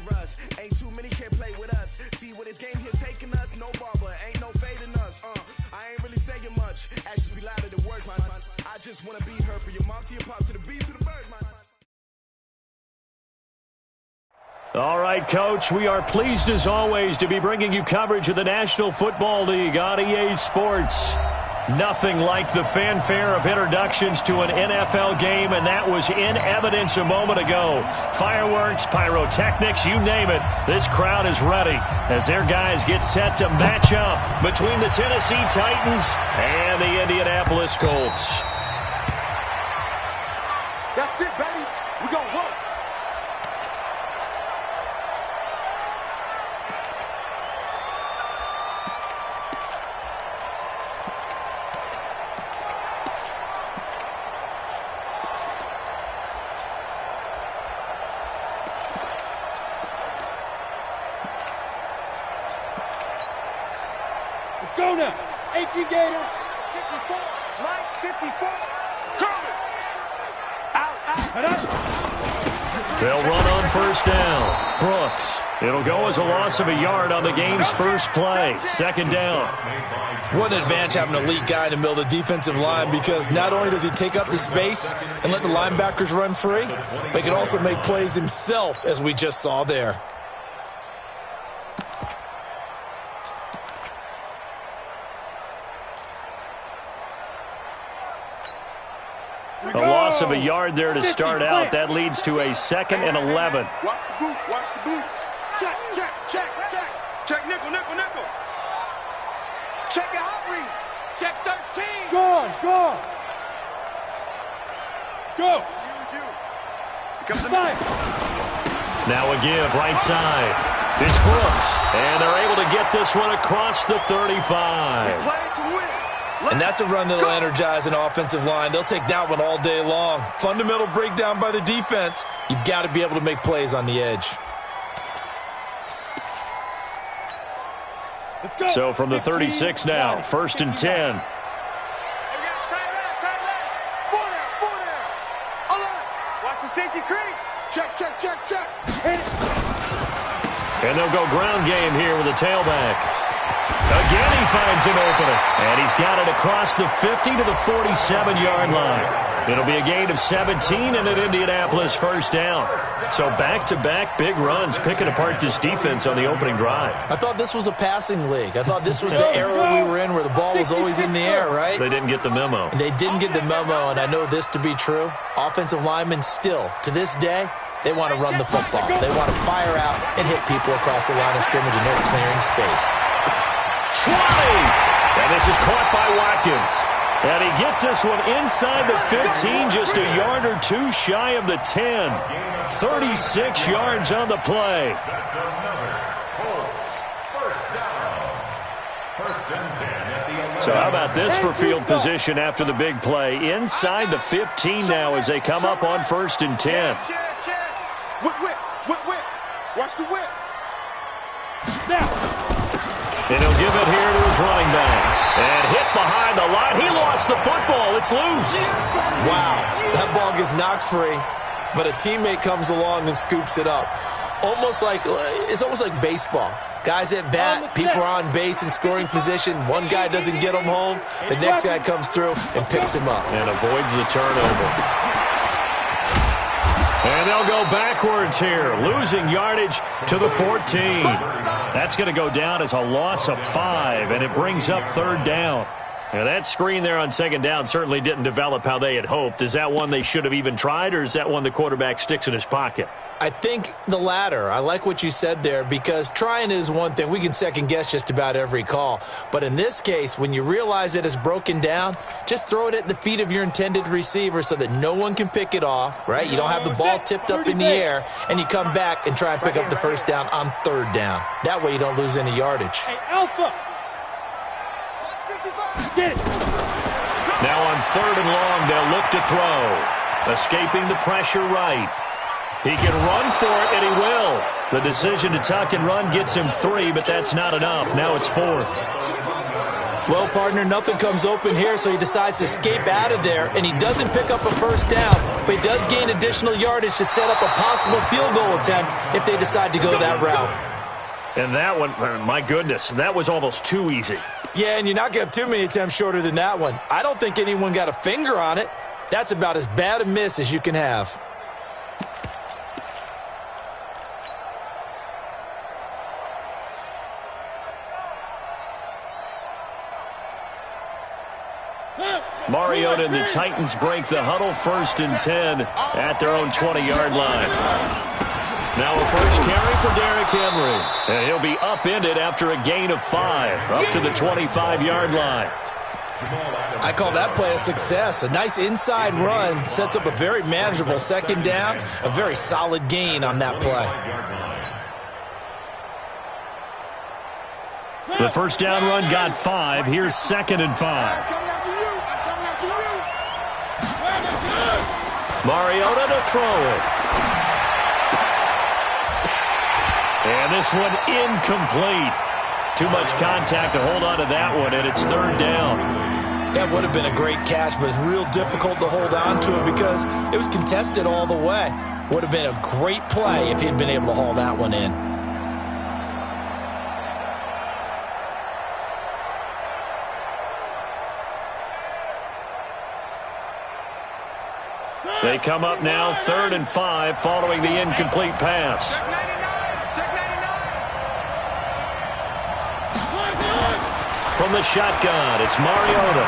dangerous. Ain't too many can play with us. See what this game here taking us. No barber, ain't no fading us. I ain't really saying much. Actions be louder than words, man. I just wanna be heard for your mom to your pop to the beat to the bird, man. All right, Coach, we are pleased as always to be bringing you coverage of the National Football League on EA Sports. Nothing like the fanfare of introductions to an NFL game, and that was in evidence a moment ago. Fireworks, pyrotechnics, you name it. This crowd is ready as their guys get set to match up between the Tennessee Titans and the Indianapolis Colts. That's it, baby. We're going to work. Go now. 18 Gator. 54. Right, 54. Coming. Out. They'll run on first down. Brooks. It'll go as a loss of a yard on the game's first play. Second down. What an advantage having an elite guy in the middle of the defensive line, because not only does he take up the space and let the linebackers run free, but he can also make plays himself, as we just saw there. A loss of a yard there to start out. That leads to a 2nd and 11. Watch the boot. Watch the boot. Check. Check nickel. Check your hot read. Check 13. Go on. Go. Use you. Here comes the Side. Now a give, right side. It's Brooks, and they're able to get this one across the 35. play to win. And that's a run that'll energize an offensive line. They'll take that one all day long. Fundamental breakdown by the defense. You've got to be able to make plays on the edge. Let's go. So from the 36 now, 1st and 10. Four there. Watch the safety creep. Check. And they'll go ground game here with a tailback. Again, he finds an opening, and he's got it across the 50 to the 47-yard line. It'll be a gain of 17 and an Indianapolis first down. So back-to-back big runs, picking apart this defense on the opening drive. I thought this was a passing league. I thought this was the era we were in where the ball was always in the air, right? They didn't get the memo. And they didn't get the memo, and I know this to be true. Offensive linemen still, to this day, they want to run the football. They want to fire out and hit people across the line of scrimmage, and they're clearing space. 20! And this is caught by Watkins. And he gets this one inside the 15, just a yard or two shy of the 10. 36 yards on the play. That's another Colts first down. 1st and 10 at the 11. So how about this for field position after the big play? Inside the 15 now as they come up on 1st and 10. Whip. Watch the whip. Now. And he'll give it here to his running back. And hit behind the line. He lost the football. It's loose. Wow, that ball gets knocked free, but a teammate comes along and scoops it up. It's almost like baseball. Guys at bat, people are on base in scoring position. One guy doesn't get him home. The next guy comes through and picks him up. And avoids the turnover. And they'll go backwards here, losing yardage to the 14. That's going to go down as a loss of 5, and it brings up 3rd down. Now, that screen there on 2nd down certainly didn't develop how they had hoped. Is that one they should have even tried, or is that one the quarterback sticks in his pocket? I think the latter. I like what you said there, because trying it is one thing. We can second-guess just about every call. But in this case, when you realize it is broken down, just throw it at the feet of your intended receiver so that no one can pick it off, right? You don't have the ball tipped up in the air, and you come back and try and pick up the first down on 3rd down. That way you don't lose any yardage. Hey, Alpha. Get it. Now on 3rd and long, they'll look to throw. Escaping the pressure right. He can run for it, and he will. The decision to tuck and run gets him 3, but that's not enough. Now it's 4th. Well, partner, nothing comes open here, so he decides to escape out of there, and he doesn't pick up a first down, but he does gain additional yardage to set up a possible field goal attempt if they decide to go that route. And that one, my goodness, that was almost too easy. Yeah, and you're not going to have too many attempts shorter than that one. I don't think anyone got a finger on it. That's about as bad a miss as you can have. Mariota and the Titans break the huddle, 1st and 10 at their own 20-yard line. Now a first carry for Derrick Henry. And he'll be upended after a gain of 5, up to the 25-yard line. I call that play a success. A nice inside run sets up a very manageable 2nd down, a very solid gain on that play. The first down run got 5. Here's 2nd and 5. Mariota to throw it. And this one incomplete. Too much contact to hold on to that one, and it's 3rd down. That would have been a great catch, but it's real difficult to hold on to it because it was contested all the way. Would have been a great play if he'd been able to haul that one in. They come up now 3rd and 5 following the incomplete pass. From the shotgun, it's Mariota.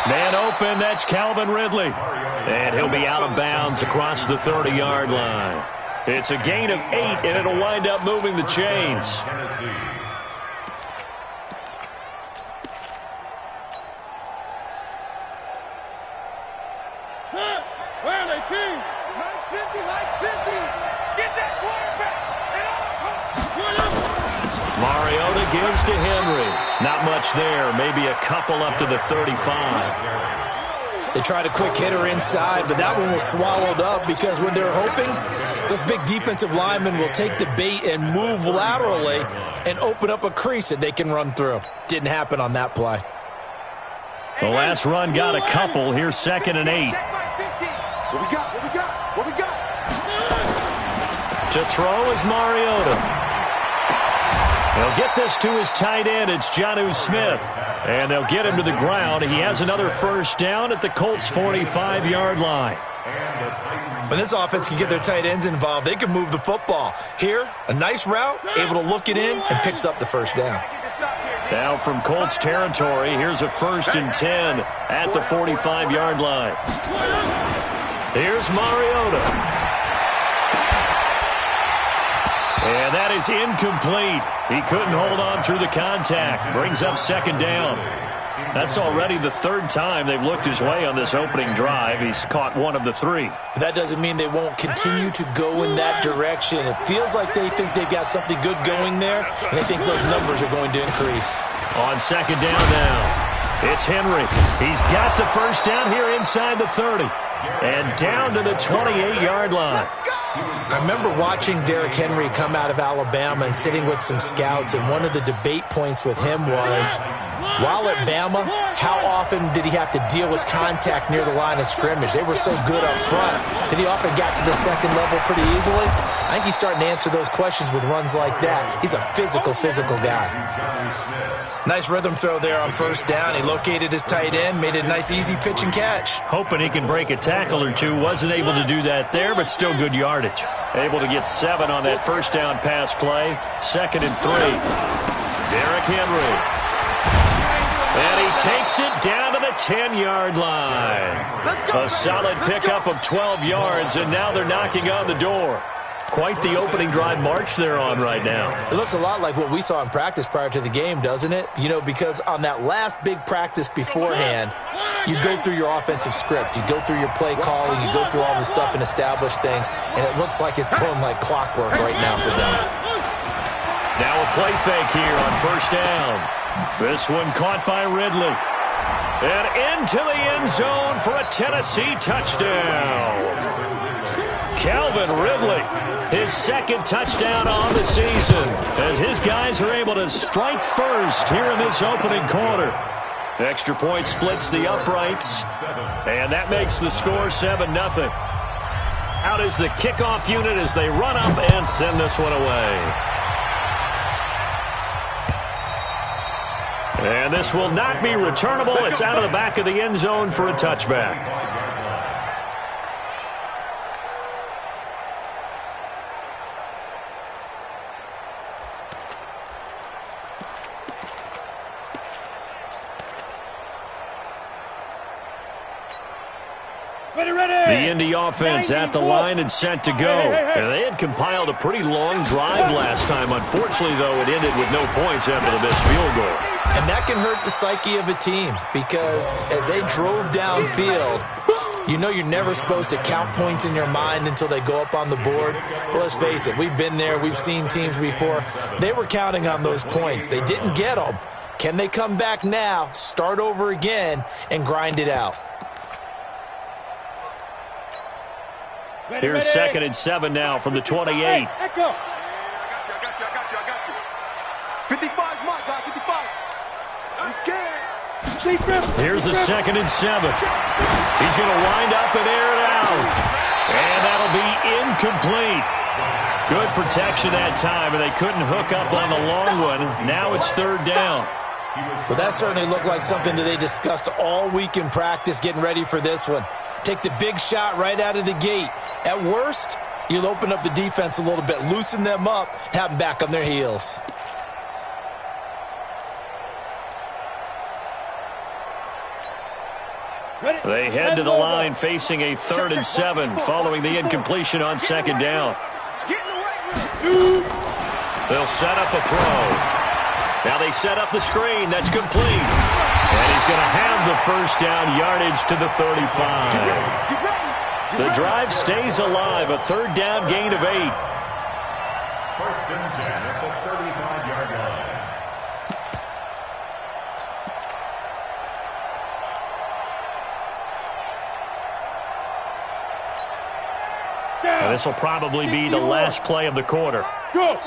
Man open, that's Calvin Ridley. And he'll be out of bounds across the 30-yard line. It's a gain of 8, and it'll wind up moving the chains. Max 50, Max 50. Get that quarterback. Mariota gives to Henry. Not much there. Maybe a couple up to the 35. They tried a quick hitter inside, but that one was swallowed up because when they're hoping, those big defensive linemen will take the bait and move laterally and open up a crease that they can run through. Didn't happen on that play. The last run got a couple. Here's 2nd and 8. What we got? What we got? What we got? To throw is Mariota. He'll get this to his tight end. It's Jonnu Smith. And they'll get him to the ground. He has another first down at the Colts' 45-yard line. When this offense can get their tight ends involved, they can move the football. Here, a nice route, able to look it in, and picks up the first down. Now from Colts territory, here's a 1st and 10 at the 45-yard line. Here's Mariota. And that is incomplete. He couldn't hold on through the contact. Brings up 2nd down. That's already the 3rd time they've looked his way on this opening drive. He's caught 1 of the 3. But that doesn't mean they won't continue to go in that direction. It feels like they think they've got something good going there, and they think those numbers are going to increase. On 2nd down now, it's Henry. He's got the first down here inside the 30. And down to the 28-yard line. I remember watching Derrick Henry come out of Alabama and sitting with some scouts, and one of the debate points with him was, while at Bama, how often did he have to deal with contact near the line of scrimmage? They were so good up front that he often got to the 2nd level pretty easily. I think he's starting to answer those questions with runs like that. He's a physical guy. Nice rhythm throw there on 1st down. He located his tight end, made it a nice easy pitch and catch. Hoping he can break a tackle or two. Wasn't able to do that there, but still good yardage. Able to get 7 on that first down pass play. 2nd and 3. Derrick Henry. And he takes it down to the 10-yard line. A solid pickup of 12 yards, and now they're knocking on the door. Quite the opening drive march they're on right now. It looks a lot like what we saw in practice prior to the game, doesn't it? You know, because on that last big practice beforehand, you go through your offensive script. You go through your play calling. You go through all the stuff and establish things. And it looks like it's going like clockwork right now for them. Now a play fake here on 1st down. This one caught by Ridley. And into the end zone for a Tennessee touchdown. Calvin Ridley, his second touchdown on the season, as his guys are able to strike first here in this opening quarter. Extra point splits the uprights, and that makes the score 7-0. Out is the kickoff unit as they run up and send this one away. And this will not be returnable. It's out of the back of the end zone for a touchback. The Indy offense at the line and set to go. And they had compiled a pretty long drive last time. Unfortunately, though, it ended with no points after the missed field goal. And that can hurt the psyche of a team because as they drove downfield, you know you're never supposed to count points in your mind until they go up on the board. But let's face it, we've been there. We've seen teams before. They were counting on those points. They didn't get them. Can they come back now, start over again, and grind it out? Here's 2nd and 7 now from the 28. I got you. 55's my guy, 55. He's scared. Here's a 2nd and 7. He's going to wind up and air it out. And that'll be incomplete. Good protection that time, and they couldn't hook up on the long one. Now it's 3rd down. Well, that certainly looked like something that they discussed all week in practice getting ready for this one. Take the big shot right out of the gate. At worst, you'll open up the defense a little bit, loosen them up, have them back on their heels. They head to the line facing a 3rd and 7 following the incompletion on 2nd down. They'll set up a throw. Now they set up the screen. That's complete. And he's going to have the first down yardage to the 35. The drive stays alive. A 3rd down gain of 8. 1st and 10 at the 35-yard line. And this will probably be the last play of the quarter. Go.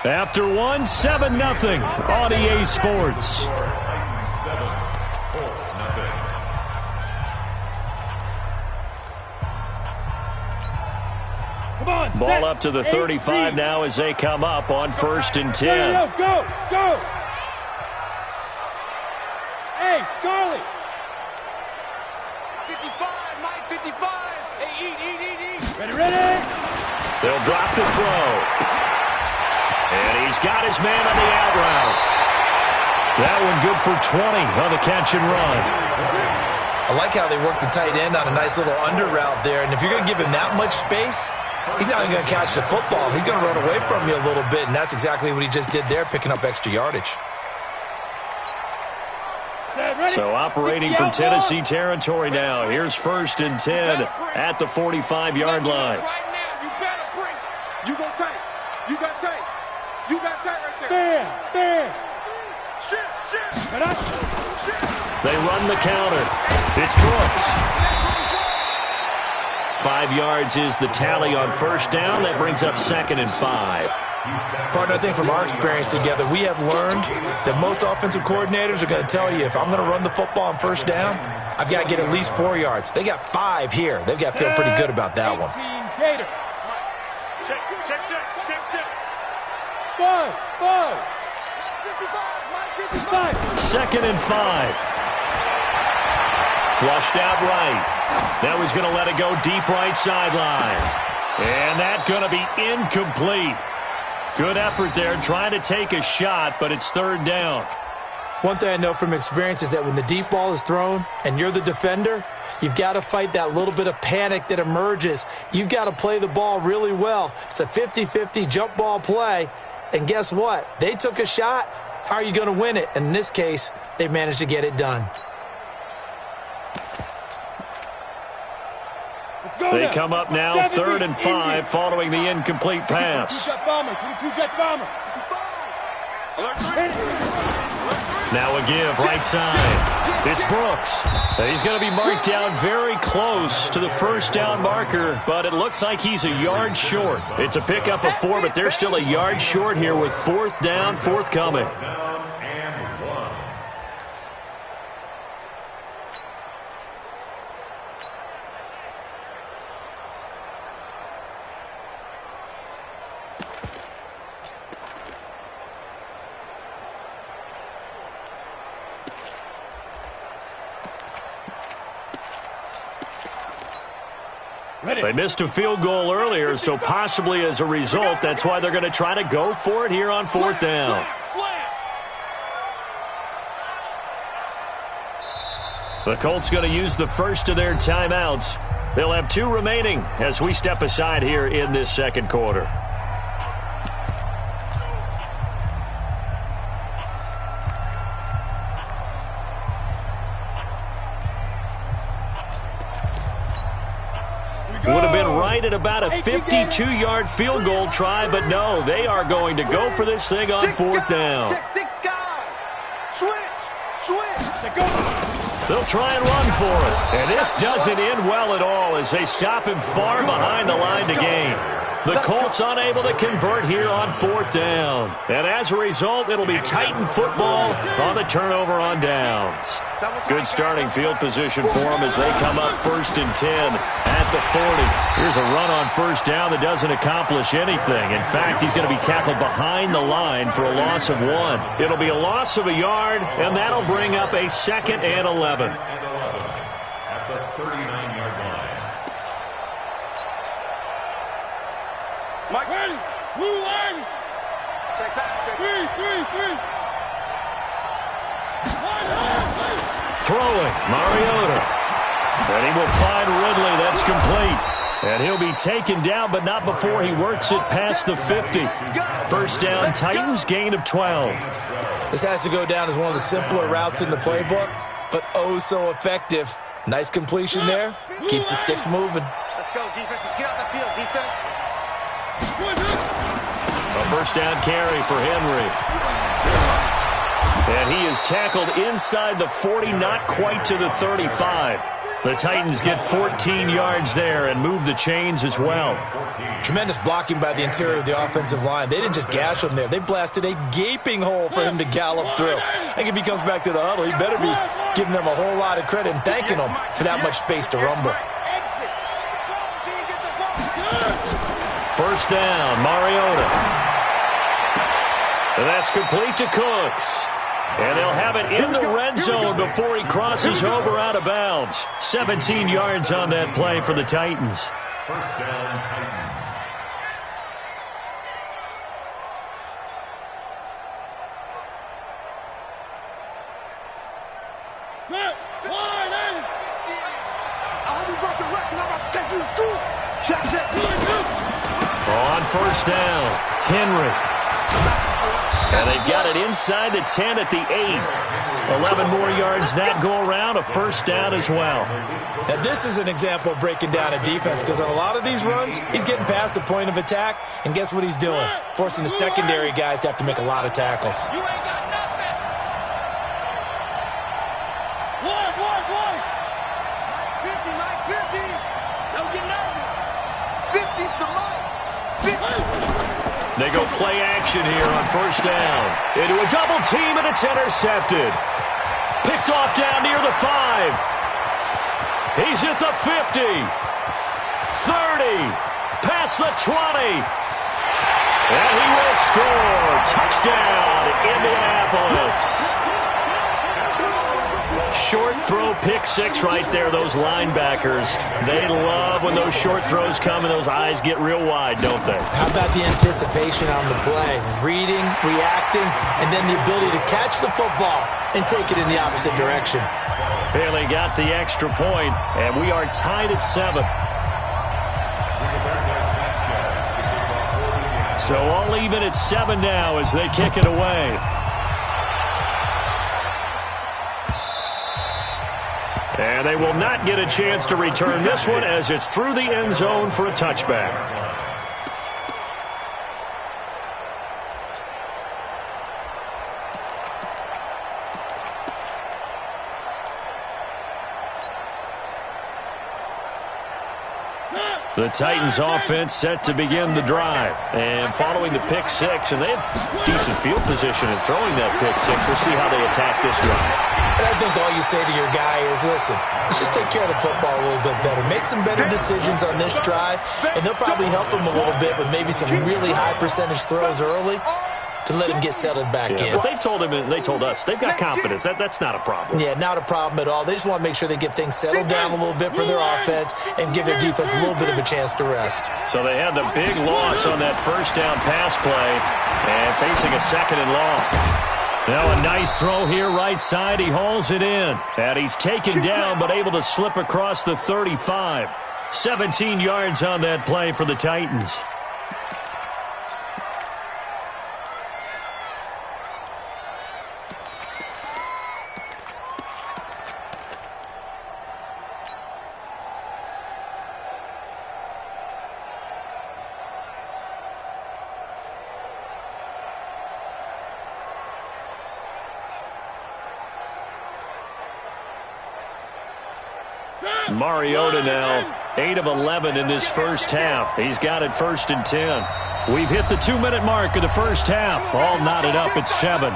After one, 7-0 on EA Sports. Titans 7, Colts nothing. Come on. Ball up to the 35 now as they come up on 1st and 10. Go. Hey, Charlie. 55, Mike, 55. Hey, eat. Ready. They'll drop the throw. And he's got his man on the out route. That one good for 20 on the catch and run. I like how they work the tight end on a nice little under route there. And if you're going to give him that much space, he's not even going to catch the football. He's going to run away from you a little bit, and that's exactly what he just did there, picking up extra yardage. So operating from Tennessee territory now. Here's 1st and 10 at the 45-yard line. Right now, you better bring. You go tight. You got tight. You got tight right there. Bam. Shit. They run the counter. It's Brooks. 5 yards is the tally on 1st down. That brings up 2nd and 5. Partner, I think from our experience together, we have learned that most offensive coordinators are going to tell you, if I'm going to run the football on 1st down, I've got to get at least 4 yards. They got 5 here. They've got to feel pretty good about that one. Check. 5. 2nd and 5. Flushed out right. Now he's going to let it go deep right sideline. And that's going to be incomplete. Good effort there, trying to take a shot, but it's 3rd down. One thing I know from experience is that when the deep ball is thrown and you're the defender, you've got to fight that little bit of panic that emerges. You've got to play the ball really well. It's a 50-50 jump ball play. And guess what? They took a shot. How are you going to win it? And in this case, they managed to get it done. They come up now 3rd and 5 following the incomplete pass. Two-jet bomber. Now a give, right side. It's Brooks. He's going to be marked down very close to the first down marker, but it looks like he's a yard short. It's a pickup of 4, but they're still a yard short here with 4th down forthcoming. They missed a field goal earlier, so possibly as a result, that's why they're going to try to go for it here on 4th down. The Colts going to use the first of their timeouts. They'll have 2 remaining as we step aside here in this second quarter. Would have been right at about a 52-yard field goal try, but no, they are going to go for this thing on 4th down. They'll try and run for it, and this doesn't end well at all as they stop him far behind the line to gain. The Colts unable to convert here on 4th down. And as a result, it'll be Titan football on the turnover on downs. Good starting field position for them as they come up 1st and 10 at the 40. Here's a run on 1st down that doesn't accomplish anything. In fact, he's going to be tackled behind the line for a loss of 1. It'll be a loss of a yard, and that'll bring up a 2nd and 11. At the 39-yard line. Mike, ready, blue line. Check back, check. 3. Throwing, Mariota. And he will find Ridley. That's complete. And he'll be taken down, but not before he works it past the 50. First down, Titans, gain of 12. This has to go down as one of the simpler routes in the playbook, but oh so effective. Nice completion there. Keeps the sticks moving. Let's go, defense. Let's get out the field, defense. A first down carry for Henry. And he is tackled inside the 40, not quite to the 35. The Titans get 14 yards there and move the chains as well. Tremendous blocking by the interior of the offensive line. They didn't just gash him there. They blasted a gaping hole for him to gallop through. I think if he comes back to the huddle, he better be giving them a whole lot of credit and thanking them for that much space to rumble. First down, Mariota. And that's complete to Cooks. And they'll have it in the red zone before he crosses over out of bounds. 17 yards on that play for the Titans. First down, Titans. On first down, Henry. And they've got it inside the 10 at the 8. 11 more yards that go around, a first down as well. Now this is an example of breaking down a defense because on a lot of these runs, he's getting past the point of attack, and guess what he's doing? Forcing the secondary guys to have to make a lot of tackles. You ain't got nothing. One. Mike 50. Don't get nervous. 50's the mark. 50. They go play action here on first down. Into a double team, and it's intercepted. Picked off down near the 5. He's at the 50. 30. Past the 20. And he will score. Touchdown, Indianapolis. Short throw, pick 6 right there. Those linebackers, they love when those short throws come and those eyes get real wide, don't they? How about the anticipation on the play? Reading, reacting, and then the ability to catch the football and take it in the opposite direction. Bailey got the extra point, and we are tied at 7. So all even at 7 now as they kick it away. And they will not get a chance to return this one as it's through the end zone for a touchback. The Titans offense set to begin the drive. And following the pick six, and they have decent field position in throwing that pick six. We'll see how they attack this drive. And I think all you say to your guy is, listen, let's just take care of the football a little bit better. Make some better decisions on this drive, and they'll probably help him a little bit with maybe some really high percentage throws early to let him get settled back in. But they told him, and they told us, they've got confidence. That's not a problem. Yeah, not a problem at all. They just want to make sure they get things settled down a little bit for their offense and give their defense a little bit of a chance to rest. So they had the big loss on that first down pass play and facing a second and long. Now a nice throw here right side. He hauls it in. And he's taken down but able to slip across the 35. 17 yards on that play for the Titans. Mariota now 8 of 11 in this first half. He's got it 1st and 10. We've hit the 2-minute mark of the first half. All knotted up at 7.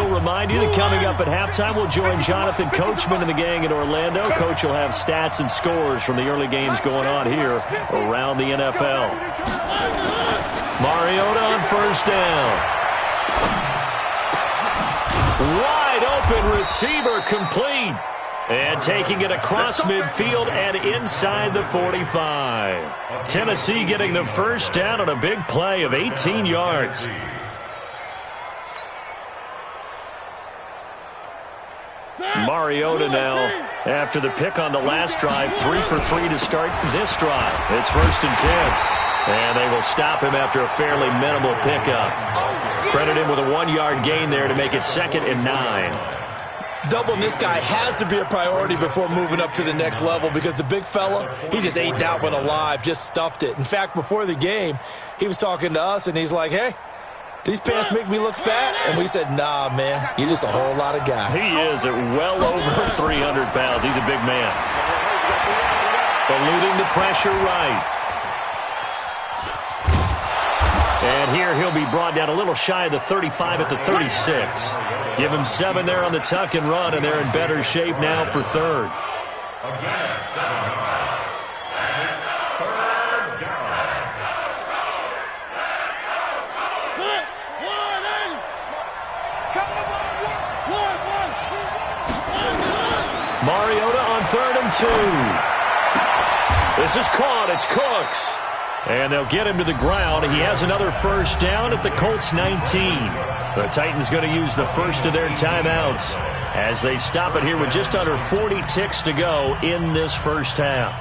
Remind you that coming up at halftime, we'll join Jonathan Coachman and the gang in Orlando. Coach will have stats and scores from the early games going on here around the NFL. Mariota on first down. Wide open receiver complete. And taking it across midfield and inside the 45. Tennessee getting the first down on a big play of 18 yards. Mariota now, after the pick on the last drive, 3 for 3 to start this drive. It's 1st and 10. And they will stop him after a fairly minimal pickup. Credit him with a 1-yard gain there to make it 2nd and 9. Doubling this guy has to be a priority before moving up to the next level because the big fella, he just ate that one alive, just stuffed it. In fact, before the game, he was talking to us, and he's like, hey, these pants make me look fat? And we said, nah, man, you're just a whole lot of guy. He is at well over 300 pounds. He's a big man. Eluding the pressure right. And here he'll be brought down a little shy of the 35 at the 36. Give him 7 there on the tuck and run, and they're in better shape now for 3rd. Again, 7. And it's 3rd down. Mariota on 3rd and 2. This is caught. It's Cooks. And they'll get him to the ground. He has another first down at the Colts 19. The Titans going to use the first of their timeouts as they stop it here with just under 40 ticks to go in this first half.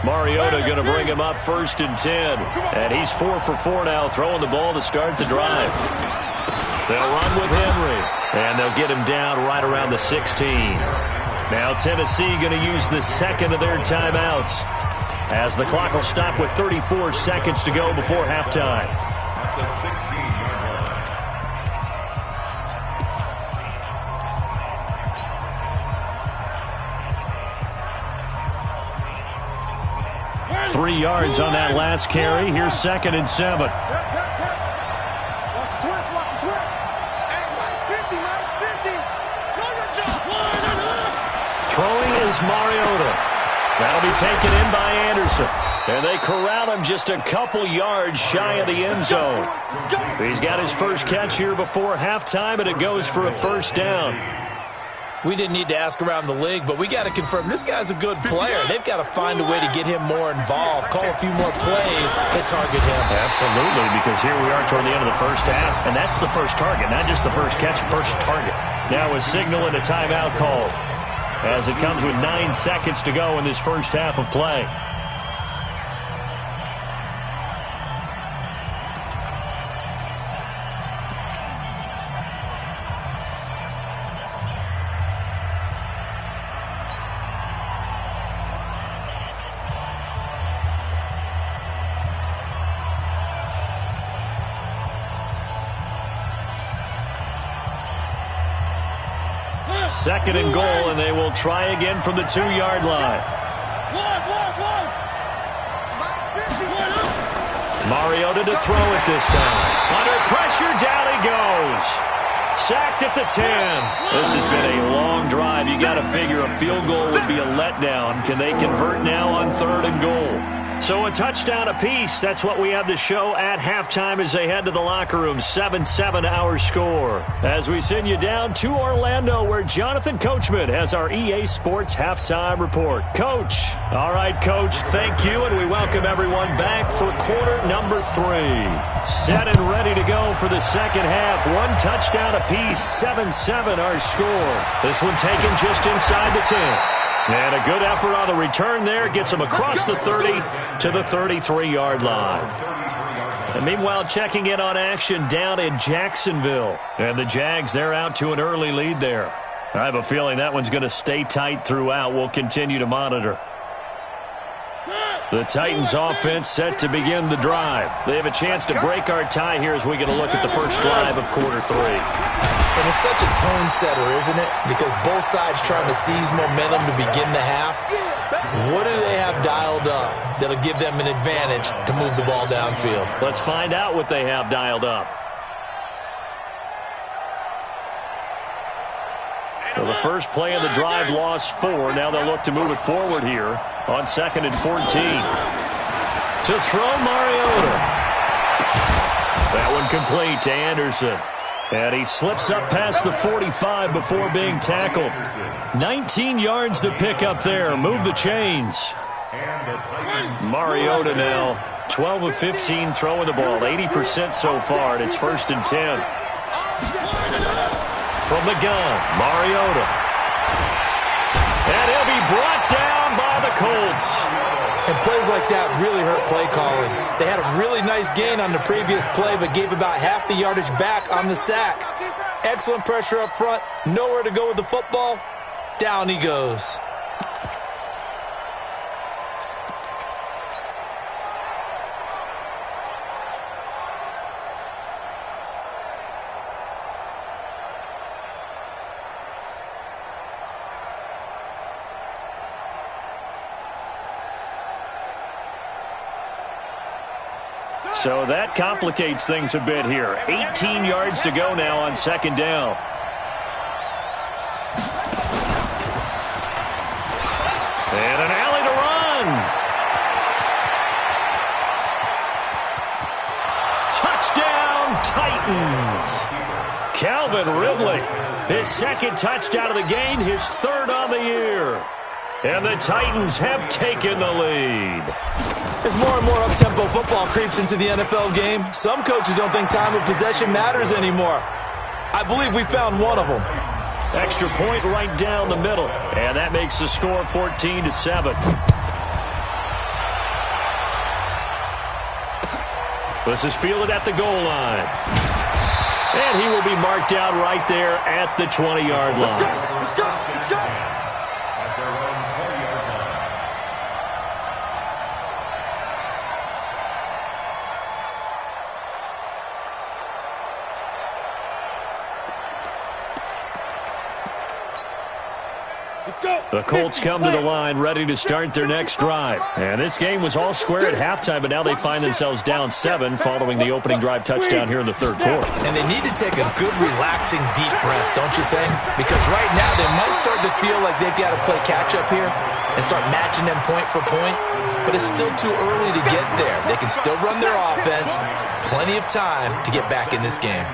Mariota going to bring him up 1st and 10. And he's 4 for 4 now, throwing the ball to start the drive. They'll run with Henry. And they'll get him down right around the 16. Now Tennessee going to use the second of their timeouts as the clock will stop with 34 seconds to go before halftime. At the 16-yard line. 3 yards on that last carry. Here's 2nd and 7. Throwing is Mariota. That'll be taken in by Anderson. And they corral him just a couple yards shy of the end zone. He's got his first catch here before halftime, and it goes for a first down. We didn't need to ask around the league, but we got to confirm this guy's a good player. They've got to find a way to get him more involved, call a few more plays that target him. Absolutely, because here we are toward the end of the first half, and that's the first target, not just the first catch, first target. Now a signal and a timeout call as it comes with 9 seconds to go in this first half of play. Second and goal, and they will try again from the 2-yard line. Mariota to throw it this time. Under pressure, down he goes. Sacked at the 10. This has been a long drive. You got to figure a field goal would be a letdown. Can they convert now on 3rd and goal? So a touchdown apiece. That's what we have to show at halftime as they head to the locker room. 7-7 our score. As we send you down to Orlando, where Jonathan Coachman has our EA Sports halftime report. Coach. All right, Coach, thank you, and we welcome everyone back for quarter number 3. Set and ready to go for the second half. One touchdown apiece. 7-7 our score. This one taken just inside the 10. And a good effort on the return there. Gets him across the 30 to the 33-yard line. And meanwhile, checking in on action down in Jacksonville. And the Jags, they're out to an early lead there. I have a feeling that one's going to stay tight throughout. We'll continue to monitor. The Titans offense set to begin the drive. They have a chance to break our tie here as we get a look at the first drive of quarter 3. And it's such a tone setter, isn't it? Because both sides trying to seize momentum to begin the half. What do they have dialed up that'll give them an advantage to move the ball downfield? Let's find out what they have dialed up. Well, the first play of the drive lost 4. Now they'll look to move it forward here on 2nd and 14. To throw Mariota. That one complete to Anderson. And he slips up past the 45 before being tackled. 19 yards to pick up there. Move the chains. Mariota now 12 of 15 throwing the ball. 80% so far, and it's 1st and 10. From the gun, Mariota. And he'll be brought down by the Colts. And plays like that really hurt play calling. They had a really nice gain on the previous play, but gave about half the yardage back on the sack. Excellent pressure up front. Nowhere to go with the football. Down he goes. So that complicates things a bit here. 18 yards to go now on 2nd down. And an alley to run. Touchdown, Titans. Calvin Ridley, his 2nd touchdown of the game, his 3rd on the year. And the Titans have taken the lead. As more and more up-tempo football creeps into the NFL game, some coaches don't think time of possession matters anymore. I believe we found one of them. Extra point right down the middle. And that makes the score 14-7. This is fielded at the goal line. And he will be marked out right there at the 20-yard line. The Colts come to the line ready to start their next drive. And this game was all square at halftime, but now they find themselves down 7 following the opening drive touchdown here in the 3rd quarter. And they need to take a good, relaxing, deep breath, don't you think? Because right now they might start to feel like they've got to play catch-up here and start matching them point for point. But it's still too early to get there. They can still run their offense. Plenty of time to get back in this game.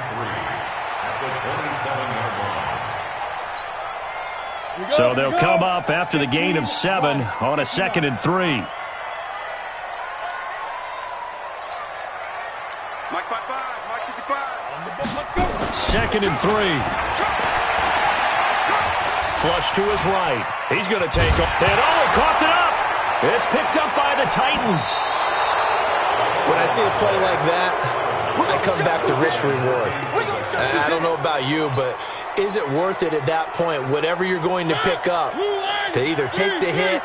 So they'll come up after the gain of 7 on a 2nd and 3. Mike 5-5, Mike 55. 2nd and 3. Flush to his right. He's going to take off. And he coughed it up. It's picked up by the Titans. When I see a play like that, I come back to risk reward. I don't know about you, but is it worth it at that point, whatever you're going to pick up, to either take the hit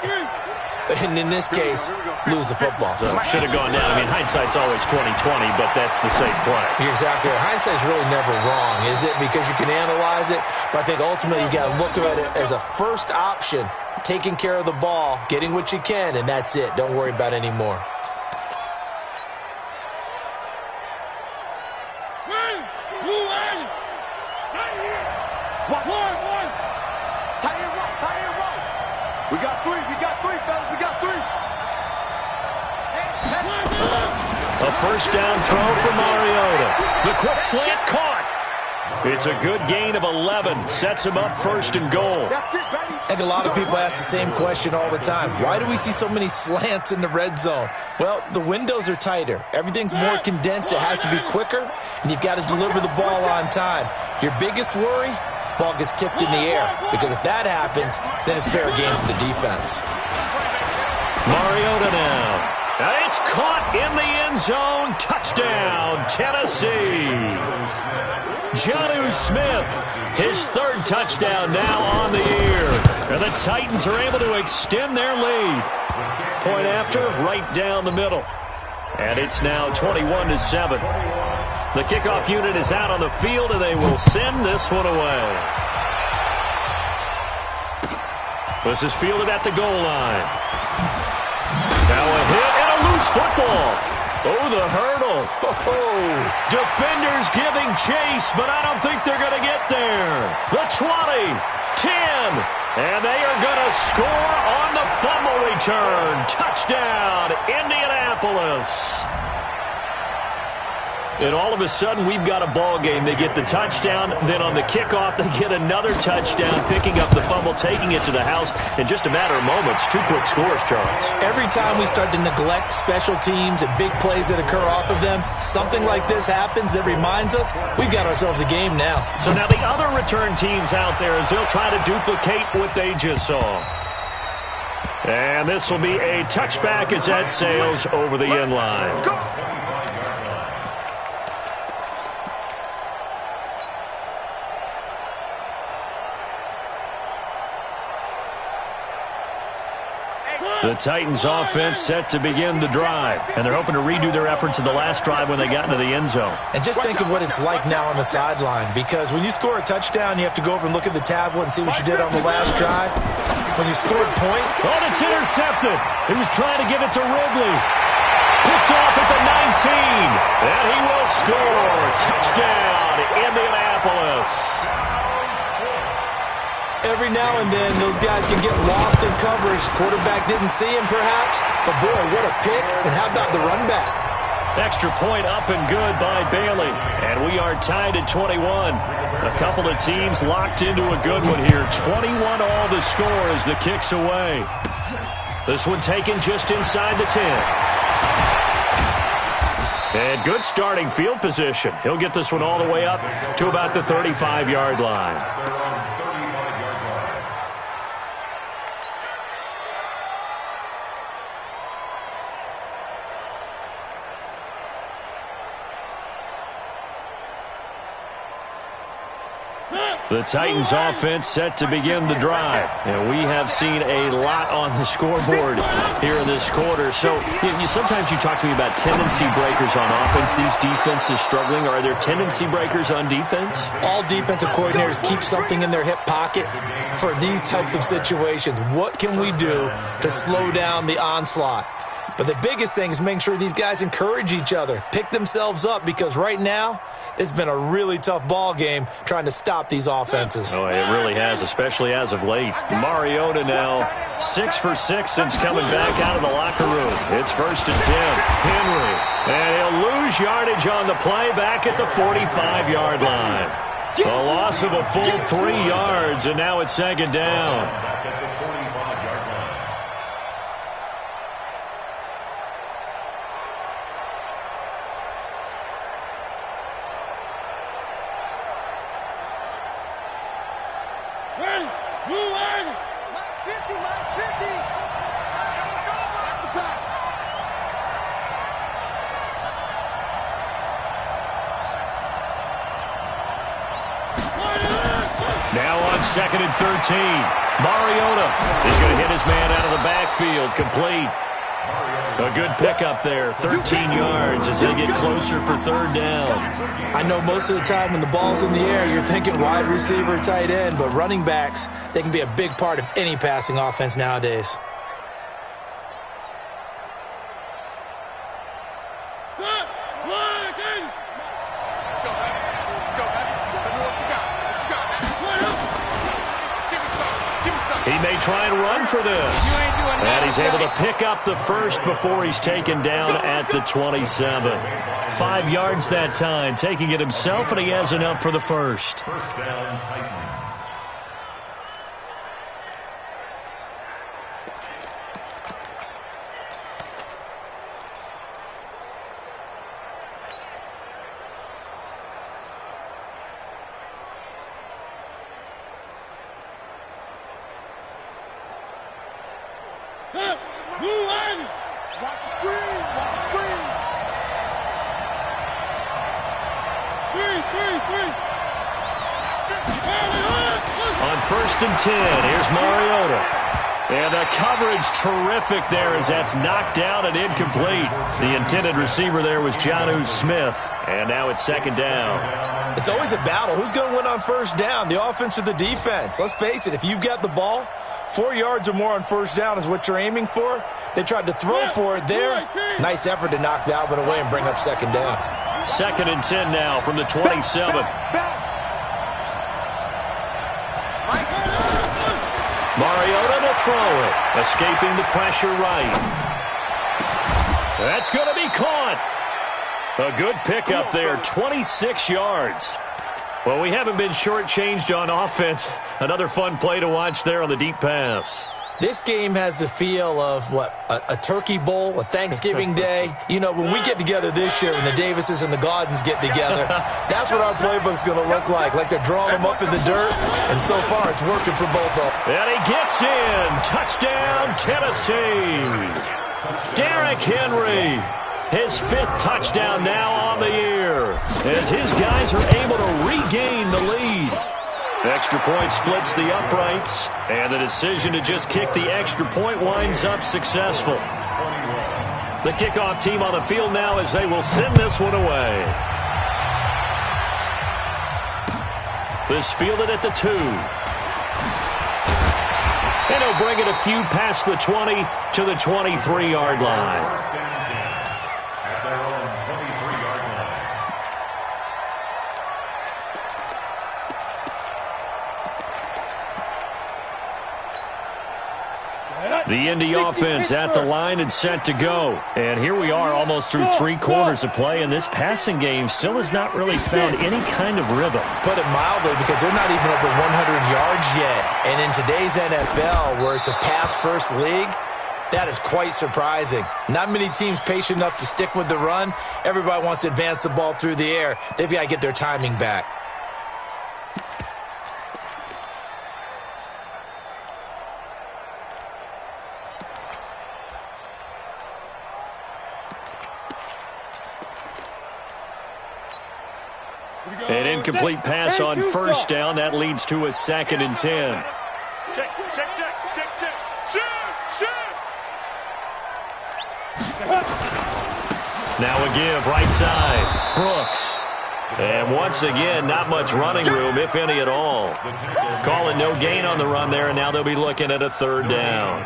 And in this case, lose the football. So should have gone down. I mean, hindsight's always 20/20, but that's the safe play. You're exactly right. Hindsight's really never wrong, is it? Because you can analyze it, but I think ultimately you got to look at it as a first option, taking care of the ball, getting what you can, and that's it. Don't worry about any more. We got three, fellas, we got three. A first down throw for Mariota. The quick slant caught. It's a good gain of 11. Sets him up first and goal. I think a lot of people ask the same question all the time. Why do we see so many slants in the red zone? Well, the windows are tighter. Everything's more condensed. It has to be quicker, and you've got to deliver the ball on time. Your biggest worry? Ball gets tipped in the air, because if that happens, then it's fair game for the defense. Mariota now. It's caught in the end zone. Touchdown, Tennessee. Jonnu Smith, his third touchdown now on the year. And the Titans are able to extend their lead. Point after, right down the middle. And it's now 21-7. The kickoff unit is out on the field, and they will send this one away. This is fielded at the goal line. Now a hit and a loose football. Oh, the hurdle. Oh, defenders giving chase, but I don't think they're going to get there. The 20, 10, and they are going to score on the fumble return. Touchdown, Indianapolis. And all of a sudden, we've got a ball game. They get the touchdown. Then on the kickoff, they get another touchdown, picking up the fumble, taking it to the house in just a matter of moments. Two quick scores, Charles. Every time we start to neglect special teams and big plays that occur off of them, something like this happens that reminds us we've got ourselves a game now. So now the other return teams out there, as they'll try to duplicate what they just saw. And this will be a touchback as that sails over the end line. The Titans offense set to begin the drive, and they're hoping to redo their efforts in the last drive when they got into the end zone. And just think of what it's like now on the sideline, because when you score a touchdown, you have to go over and look at the tablet and see what you did on the last drive. When you scored a point... Oh, it's intercepted. He was trying to give it to Ridley. Picked off at the 19, and he will score. Touchdown, Indianapolis. Every now and then, those guys can get lost in coverage. Quarterback didn't see him, perhaps. But, boy, what a pick. And how about the run back? Extra point up and good by Bailey. And we are tied at 21. A couple of teams locked into a good one here. 21 all the score as the kick's away. This one taken just inside the 10. And good starting field position. He'll get this one all the way up to about the 35-yard line. The Titans offense set to begin the drive. And we have seen a lot on the scoreboard here in this quarter. So sometimes you talk to me about tendency breakers on offense. These defenses struggling. Are there tendency breakers on defense? All defensive coordinators keep something in their hip pocket for these types of situations. What can we do to slow down the onslaught? But the biggest thing is making sure these guys encourage each other, pick themselves up, because right now it's been a really tough ball game trying to stop these offenses. Oh, it really has, especially as of late. Mariota now 6 for 6 since coming back out of the locker room. It's 1st and 10. Henry, and he'll lose yardage on the play back at the 45-yard line. A loss of a full 3 yards, and now it's 2nd down. Now on on 2nd and 13. Mariota is going to hit his man out of the backfield. Complete. A good pickup there. 13 yards as they get closer for 3rd down. I know most of the time when the ball's in the air, you're thinking wide receiver, tight end, but running backs, they can be a big part of any passing offense nowadays. He may try and run for this. And he's able to pick up the first before he's taken down at the 27. 5 yards that time, taking it himself, and he has enough for the first. First down, Titans. On 1st and 10, here's Mariota. And the coverage terrific there as that's knocked down and incomplete. The intended receiver there was Jonnu Smith. And now it's 2nd down. It's always a battle. Who's going to win on 1st down, the offense or the defense? Let's face it, if you've got the ball, 4 yards or more on 1st down is what you're aiming for. They tried to throw for it there. Nice effort to knock that one away and bring up 2nd down. 2nd and 10 now from the 27. Mariota to throw it. Escaping the pressure right. That's going to be caught. A good pickup there, 26 yards. Well, we haven't been shortchanged on offense. Another fun play to watch there on the deep pass. This game has the feel of, a Turkey Bowl, a Thanksgiving Day. You know, when we get together this year and the Davises and the Gaudens get together, that's what our playbook's going to look like they're drawing them up in the dirt, and so far it's working for both of them. And he gets in. Touchdown, Tennessee. Derrick Henry, his 5th touchdown now on the year, as his guys are able to regain the lead. Extra point splits the uprights, and the decision to just kick the extra point winds up successful. The kickoff team on the field now as they will send this one away. This fielded at the 2. And he'll bring it a few past the 20 to the 23-yard line. The Indy offense at the line and set to go. And here we are almost through 3 quarters of play, and this passing game still has not really found any kind of rhythm. Put it mildly, because they're not even over 100 yards yet. And in today's NFL, where it's a pass-first league, that is quite surprising. Not many teams patient enough to stick with the run. Everybody wants to advance the ball through the air. They've got to get their timing back. An incomplete pass on 1st down. That leads to a 2nd and 10. Check. Now a give, right side. Brooks. And once again, not much running room, if any at all. Calling no gain on the run there, and now they'll be looking at a 3rd down.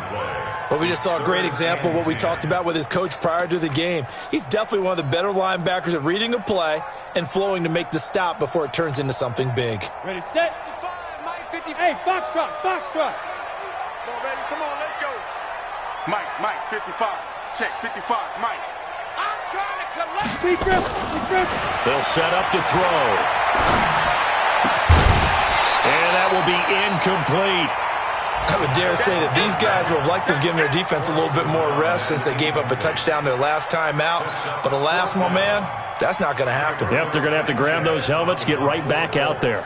Well, we just saw a great example of what we talked about with his coach prior to the game. He's definitely one of the better linebackers at reading a play and flowing to make the stop before it turns into something big. Ready, set. 55, Mike, 50. Hey, foxtrot. Come on, baby, come on, let's go. Mike, 55. Check, 55, Mike. I'm trying to collect. They'll set up to throw. And that will be incomplete. I would dare say that these guys would have liked to have given their defense a little bit more rest since they gave up a touchdown their last time out. But alas, my man, that's not going to happen. Yep, they're going to have to grab those helmets, get right back out there.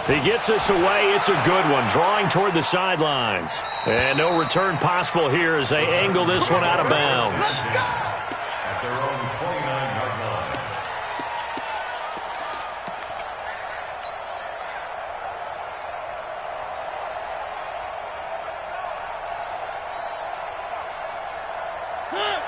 He gets this away. It's a good one, drawing toward the sidelines. And no return possible here as they angle this one out of bounds. At their own 29-yard line.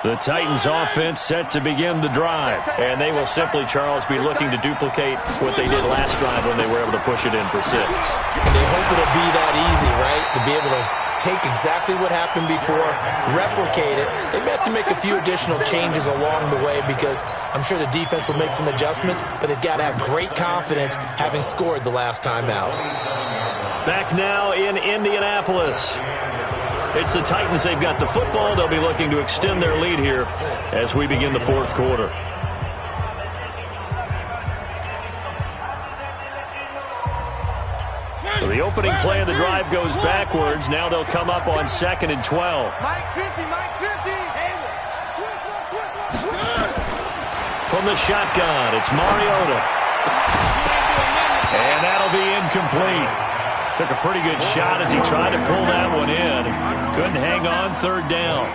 The Titans offense set to begin the drive. And they will simply, Charles, be looking to duplicate what they did last drive when they were able to push it in for 6. They hope it'll be that easy, right? To be able to take exactly what happened before, replicate it. They may have to make a few additional changes along the way because I'm sure the defense will make some adjustments, but they've got to have great confidence having scored the last time out. Back now in Indianapolis. It's the Titans. They've got the football. They'll be looking to extend their lead here as we begin the fourth quarter. So the opening play of the drive goes backwards. Now they'll come up on 2nd and 12. Mike 50, Mike 50. From the shotgun, it's Mariota. And that'll be incomplete. Took a pretty good shot as he tried to pull that one in. Couldn't hang on, 3rd down.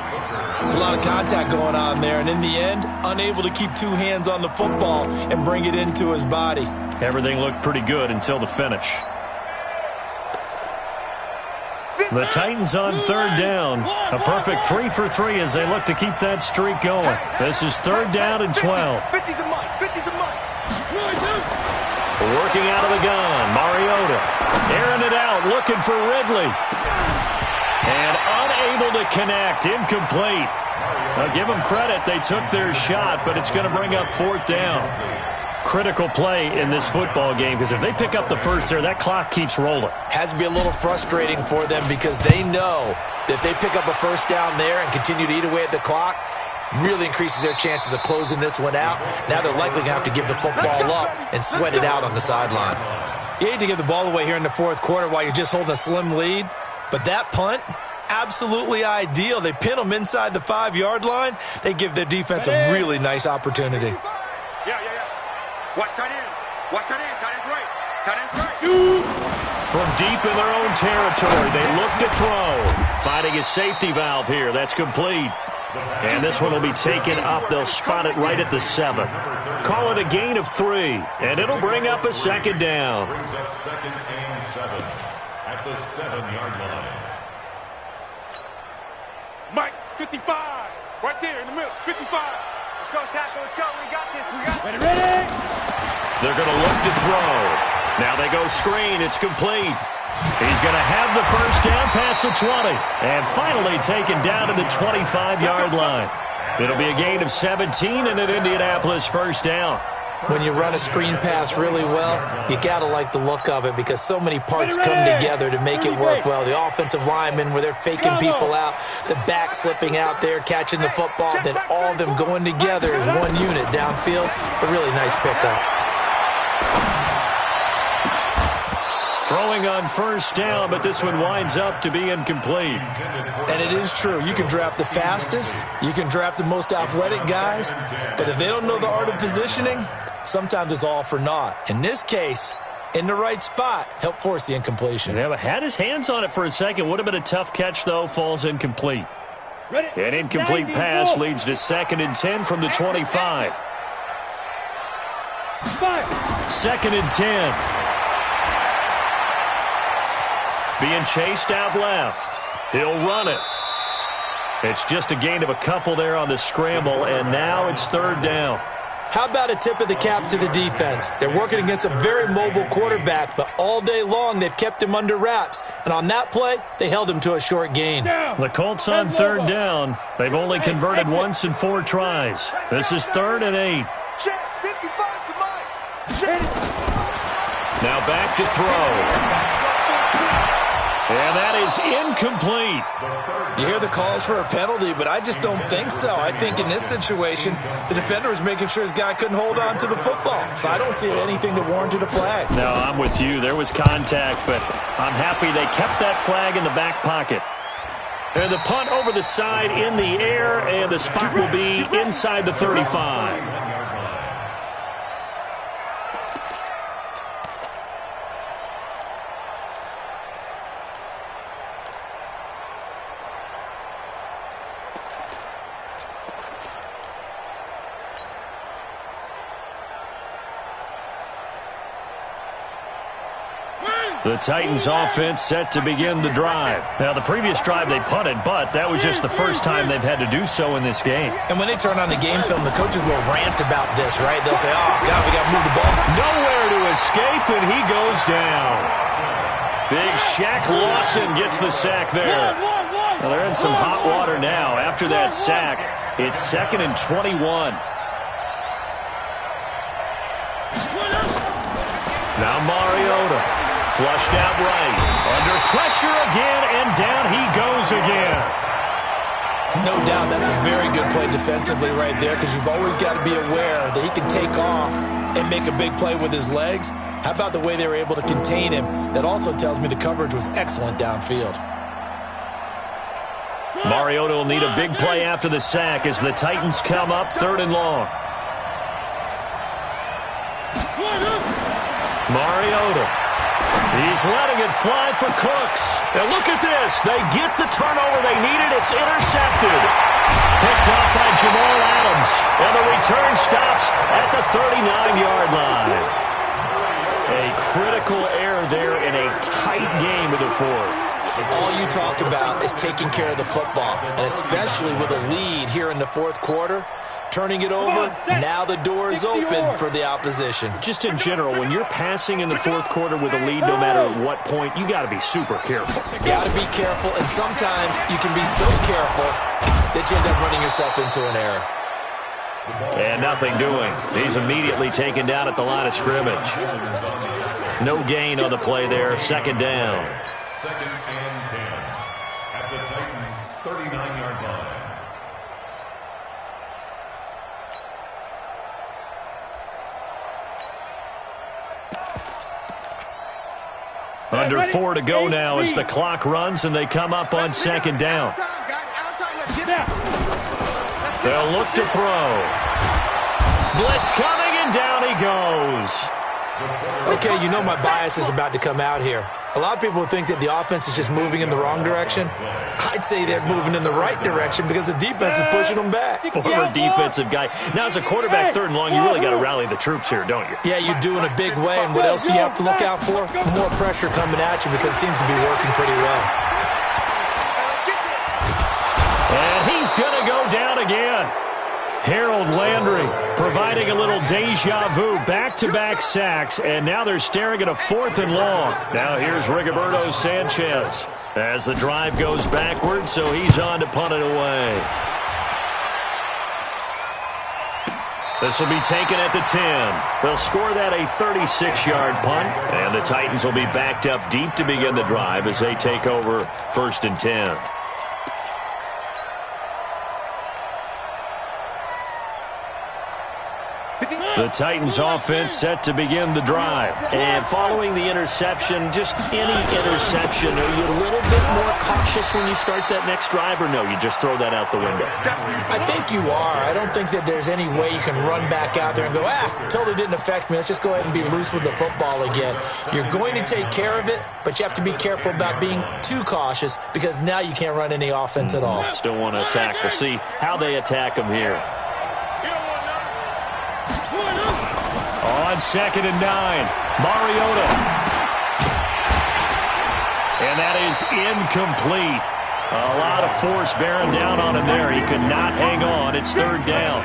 There's a lot of contact going on there, and in the end, unable to keep 2 hands on the football and bring it into his body. Everything looked pretty good until the finish. The Titans on 3rd down. A perfect 3 for 3 as they look to keep that streak going. This is 3rd down and 12. 50 to Mike, 50 to Mike. Working out of the gun, Mariota. Airing it out, looking for Ridley. And unable to connect, incomplete. Now give them credit, they took their shot, but it's going to bring up 4th down. Critical play in this football game because if they pick up the first there, that clock keeps rolling. Has to be a little frustrating for them because they know that they pick up a 1st down there and continue to eat away at the clock, really increases their chances of closing this one out. Now they're likely going to have to give the football up and sweat it out on the sideline. You hate to give the ball away here in the 4th quarter while you're just holding a slim lead, but that punt, absolutely ideal. They pin them inside the 5-yard line. They give their defense a really nice opportunity. Yeah. Watch tight end. Watch tight end. Tight end's right. Tight end's right. Shoot. From deep in their own territory, they look to throw. Finding a safety valve here. That's complete. And this one will be taken up. They'll spot it right at the 7. Call it a gain of 3, and it'll bring up a 2nd down. Brings up 2nd and 7 at the 7-yard line. Mike 55. Right there in the middle. 55. Let's go, tackle. Let's go. We got this. We got this. Ready? They're going to look to throw. Now they go screen. It's complete. He's going to have the 1st down past the 20. And finally taken down to the 25-yard line. It'll be a gain of 17 and an Indianapolis 1st down. When you run a screen pass really well, you got to like the look of it because so many parts come together to make it work well. The offensive linemen where they're faking people out, the back slipping out there, catching the football, then all of them going together as one unit downfield. A really nice pickup. Throwing on 1st down, but this one winds up to be incomplete. And it is true. You can draft the fastest. You can draft the most athletic guys. But if they don't know the art of positioning, sometimes it's all for naught. In this case, in the right spot, help force the incompletion. Yeah, had his hands on it for a second. Would have been a tough catch, though. Falls incomplete. An incomplete pass leads to 2nd and 10 from the 25. 2nd and 10. Being chased out left. He'll run it. It's just a gain of a couple there on the scramble, and now it's 3rd down. How about a tip of the cap to the defense? They're working against a very mobile quarterback, but all day long they've kept him under wraps. And on that play, they held him to a short gain. The Colts on 3rd down. They've only converted once in 4 tries. This is 3rd and 8. Check, 55 to Mike. Now back to throw. And that is incomplete. You hear the calls for a penalty, but I just don't think so. I think in this situation, the defender was making sure his guy couldn't hold on to the football. So I don't see anything that warranted a flag. No, I'm with you. There was contact, but I'm happy they kept that flag in the back pocket. And the punt over the side in the air, and the spot will be inside the 35. The Titans offense set to begin the drive. Now, the previous drive they punted, but that was just the first time they've had to do so in this game. And when they turn on the game film, the coaches will rant about this, right? They'll say, oh, God, we got to move the ball. Nowhere to escape, and he goes down. Big Shaq Lawson gets the sack there. Well, they're in some hot water now. After that sack, it's 2nd and 21. Now Mariota, flushed out right. Under pressure again, and down he goes again. No doubt that's a very good play defensively right there, because you've always got to be aware that he can take off and make a big play with his legs. How about the way they were able to contain him? That also tells me the coverage was excellent downfield. Mariota will need a big play after the sack as the Titans come up 3rd and long. Mariota. He's letting it fly for Cooks. And look at this. They get the turnover they needed. It's intercepted. Picked up by Jamal Adams. And the return stops at the 39-yard line. A critical error there in a tight game of the 4th. All you talk about is taking care of the football, and especially with a lead here in the 4th quarter. Turning it over, now the door is open for the opposition. Just in general, when you're passing in the 4th quarter with a lead, no matter at what point, you got to be super careful. Got to be careful, and sometimes you can be so careful that you end up running yourself into an error. And nothing doing. He's immediately taken down at the line of scrimmage. No gain on the play there. 2nd down. 2nd and 10 at the Titans' 39-yard line. Under 4 to go now as the clock runs and they come up on 2nd down. They'll look to throw. Blitz coming and down he goes. Okay, you know my bias is about to come out here. A lot of people think that the offense is just moving in the wrong direction. I'd say they're moving in the right direction because the defense is pushing them back. Former defensive guy. Now, as a quarterback 3rd and long, you really got to rally the troops here, don't you? Yeah, you do in a big way. And what else do you have to look out for? More pressure coming at you because it seems to be working pretty well. And he's going to go down again. Harold Landry providing a little deja vu, back-to-back sacks, and now they're staring at a 4th and long. Now here's Rigoberto Sanchez as the drive goes backwards, so he's on to punt it away. This will be taken at the 10. They'll score that a 36-yard punt, and the Titans will be backed up deep to begin the drive as they take over 1st and 10. The Titans offense set to begin the drive. And following the interception, just any interception, are you a little bit more cautious when you start that next drive, or no, you just throw that out the window? I think you are. I don't think that there's any way you can run back out there and go, totally didn't affect me. Let's just go ahead and be loose with the football again. You're going to take care of it, but you have to be careful about being too cautious because now you can't run any offense at all. Still want to attack. We'll see how they attack them here. On 2nd and 9, Mariota. And that is incomplete. A lot of force bearing down on him there. He could not hang on. It's 3rd down.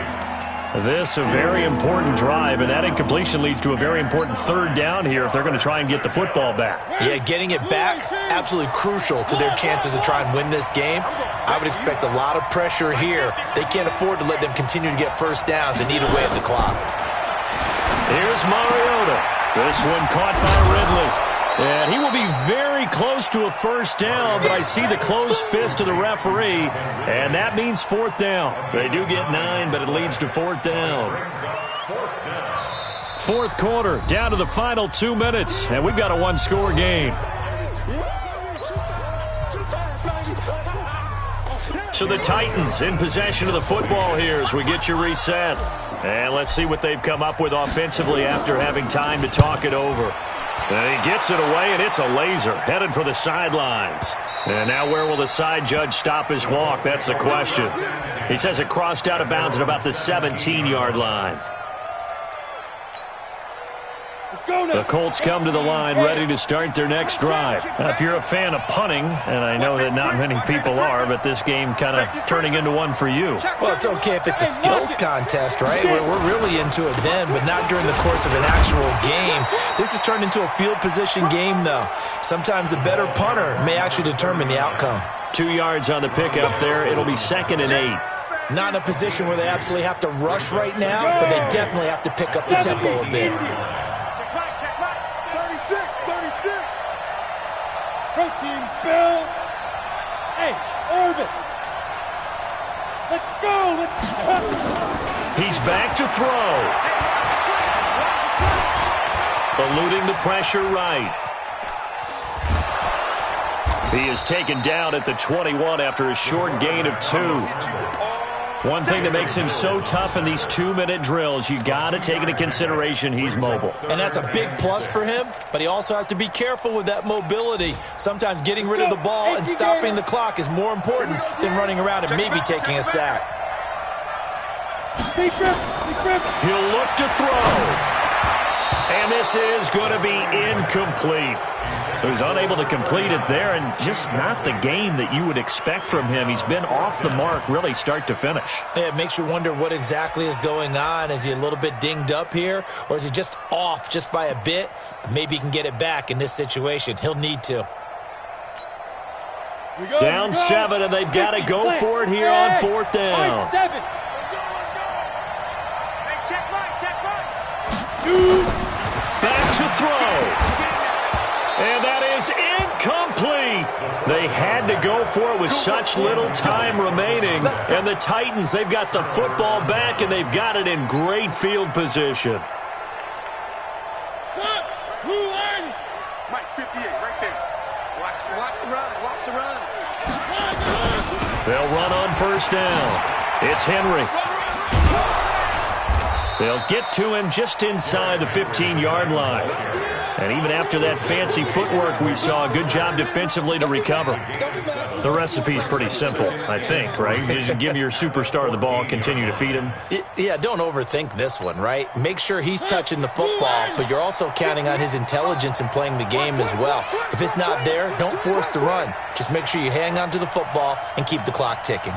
This a very important drive, and that incompletion leads to a very important 3rd down here if they're going to try and get the football back. Yeah, getting it back, absolutely crucial to their chances to try and win this game. I would expect a lot of pressure here. They can't afford to let them continue to get 1st downs and eat away at the clock. Here's Mariota. This one caught by Ridley. And he will be very close to a 1st down, but I see the closed fist of the referee, and that means 4th down. They do get 9, but it leads to 4th down. 4th quarter, down to the final 2 minutes, and we've got a 1-score game. So the Titans in possession of the football here as we get you reset. And let's see what they've come up with offensively after having time to talk it over. And he gets it away, and it's a laser headed for the sidelines. And now where will the side judge stop his walk? That's the question. He says it crossed out of bounds at about the 17-yard line. The Colts come to the line ready to start their next drive. Now, if you're a fan of punting, and I know that not many people are, but this game kind of turning into one for you. Well, it's okay if it's a skills contest, right? We're really into it then, but not during the course of an actual game. This has turned into a field position game, though. Sometimes the better punter may actually determine the outcome. 2 yards on the pickup there. It'll be 2nd and 8. Not in a position where they absolutely have to rush right now, but they definitely have to pick up the tempo a bit. 36. Protein spill. Hey, Irvin. Let's go. He's back to throw. Eluding the pressure right. He is taken down at the 21 after a short gain of 2. One thing that makes him so tough in these 2-minute drills, you got to take into consideration he's mobile. And that's a big plus for him, but he also has to be careful with that mobility. Sometimes getting rid of the ball and stopping the clock is more important than running around and maybe taking a sack. He'll look to throw. And this is going to be incomplete. So he's unable to complete it there, and just not the game that you would expect from him. He's been off the mark really start to finish. Yeah, it makes you wonder what exactly is going on. Is he a little bit dinged up here, or is he just off just by a bit? Maybe he can get it back in this situation. He'll need to. Down 7, and they've got to go for it here on 4th down. Hey, check right. Back to throw. And that is incomplete. They had to go for it with such little time remaining. And the Titans, they've got the football back, and they've got it in great field position. Mike, 58, right there. Watch the run. They'll run on 1st down. It's Henry. They'll get to him just inside the 15-yard line. And even after that fancy footwork we saw, good job defensively to recover. The recipe's pretty simple, I think, right? You just give your superstar the ball, continue to feed him. Yeah, don't overthink this one, right? Make sure he's touching the football, but you're also counting on his intelligence in playing the game as well. If it's not there, don't force the run. Just make sure you hang on to the football and keep the clock ticking.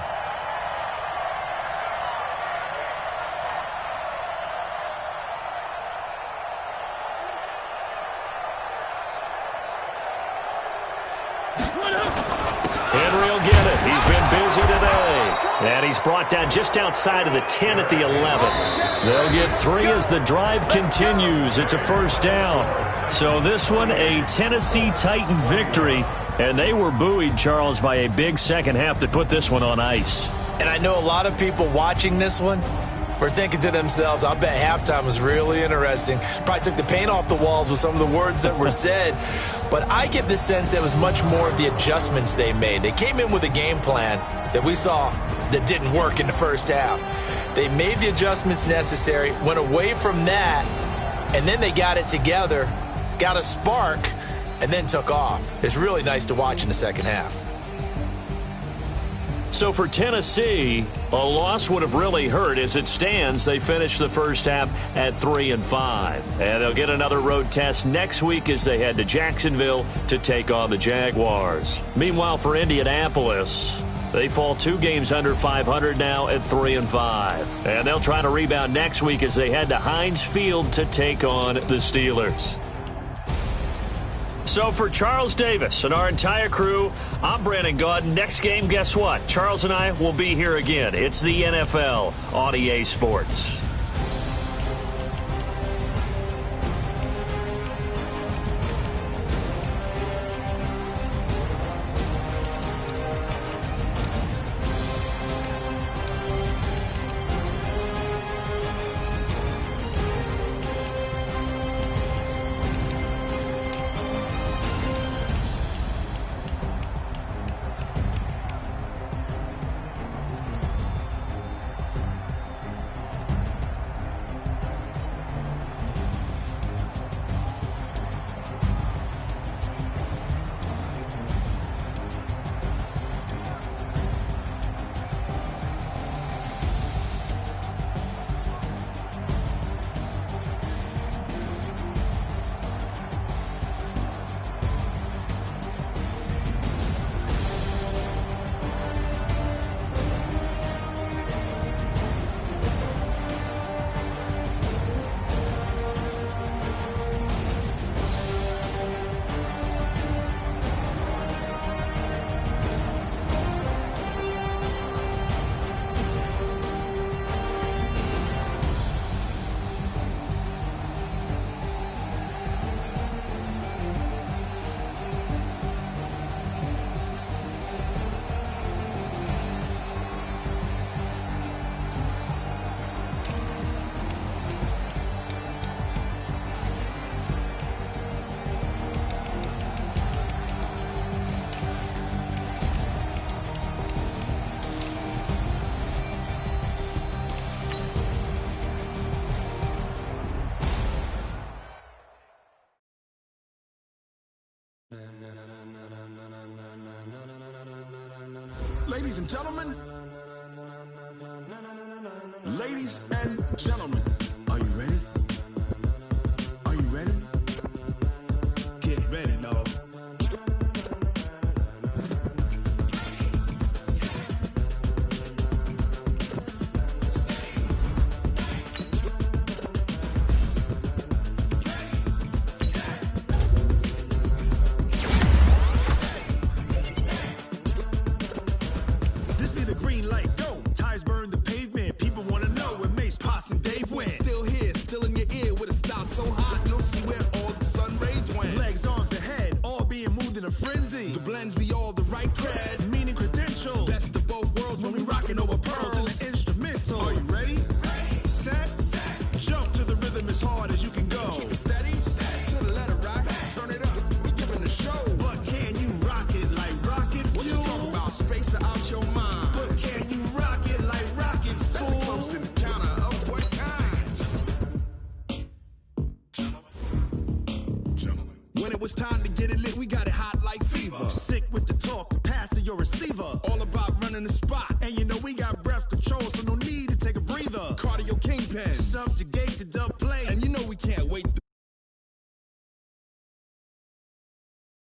And he's brought down just outside of the 10 at the 11. They'll get 3 as the drive continues. It's a 1st down. So this one, a Tennessee Titan victory. And they were buoyed, Charles, by a big second half that put this one on ice. And I know a lot of people watching this one were thinking to themselves, I bet halftime was really interesting. Probably took the paint off the walls with some of the words that were said. But I get the sense that it was much more of the adjustments they made. They came in with a game plan that we saw that didn't work in the first half. They made the adjustments necessary, went away from that, and then they got it together, got a spark, and then took off. It's really nice to watch in the second half. So for Tennessee, a loss would have really hurt. As it stands, they finished the first half at 3-5. And they'll get another road test next week as they head to Jacksonville to take on the Jaguars. Meanwhile, for Indianapolis, they fall 2 games under 500 now at 3-5. And they'll try to rebound next week as they head to Heinz Field to take on the Steelers. So for Charles Davis and our entire crew, I'm Brandon Gaudin. Next game, guess what? Charles and I will be here again. It's the NFL on EA Sports. Ladies and gentlemen. Ladies and gentlemen. Are you ready? Are you ready? Get ready, dog. This be the green light, go. Tires burn the pavement. People want to know where Mace, Pops, and Dave went. Still here, still in your ear with a style so hot. No see where all the sun rays went. Legs, arms, and head, all being moved in a frenzy. The blends be all the right cred, meaning credentials. Best of both worlds when we rocking over pearls in the instrumental. Are you ready? Set, jump to the rhythm as hard as you can go. Keep it steady, to the letter rock. Turn it up, we giving the show. But can you rock it like rocket fuel? What you talking about? Space or out your mind? But can you rock it like rockets, fool? That's a close encounter of what kind? Gentlemen. When it was time to get it lit, we got it hot like fever. Sick with the talk, the pass to your receiver. All about running the spot. And you know we got breath control, so no need to take a breather. Cardio kingpin, subjugate the dub play. And you know we can't